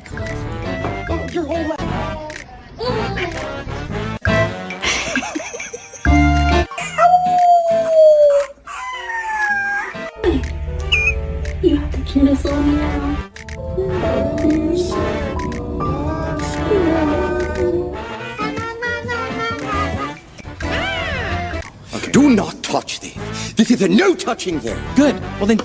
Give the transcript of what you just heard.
You have to kiss on me now. Do not touch this. This is a no touching zone. Good. Well then.